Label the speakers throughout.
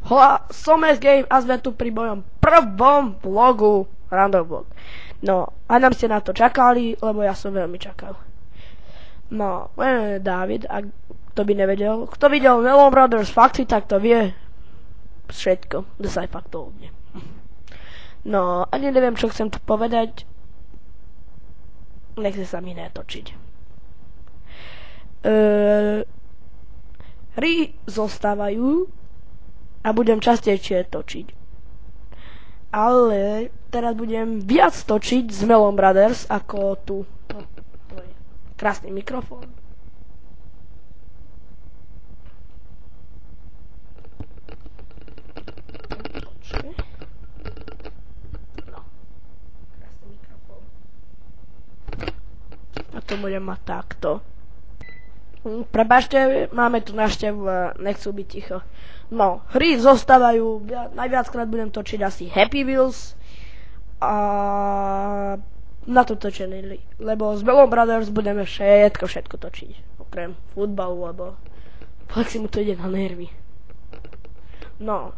Speaker 1: Hola, som S-Game a sme tu pri mojom prvom vlogu Random Vlog. No, a nám ste na to čakali, lebo ja som veľmi čakal. No, moje David, ak to by nevedel. Kto videl Melon Brothers Factory, tak to vie všetko. Desaj faktovne. No, ani neviem, čo chcem tu povedať. Nechce sa mi netočiť. Hry zostávajú a budem častejšie točiť. Ale teraz budem viac točiť s Melon Brothers ako tu. Krásny mikrofón. No. Krásny mikrofón. A to budem mať takto. Prepáčte, máme tu návštevu a nechcú byť ticho. No, hry zostávajú, najviackrát budem točiť asi Happy Wheels a na to točený, lebo s Melon Brothers budeme všetko točiť, okrem futbalu, lebo Flexi mu to ide na nervy. No,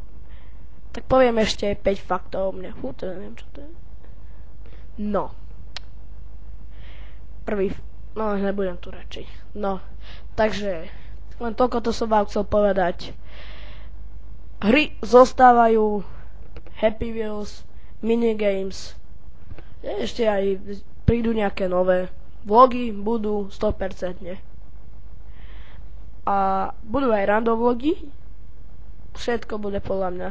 Speaker 1: tak poviem ešte 5 faktov o mne. To neviem, čo to je. No. No, nebudem tu radšej. No, takže len toľko to som vám chcel povedať. Hry zostávajú, Happy Wheels, minigames, ešte aj prídu nejaké nové vlogy, budú 100%. A budú aj random vlogy, všetko bude podľa mňa.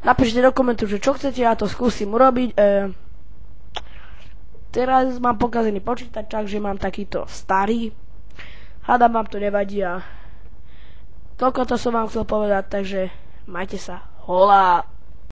Speaker 1: Napíšte do komentu, že čo chcete, ja to skúsim urobiť. Teraz mám pokazený počítač, takže mám takýto starý. Hádam, vám to nevadí a toľko to som vám chcel povedať, takže majte sa. Hola!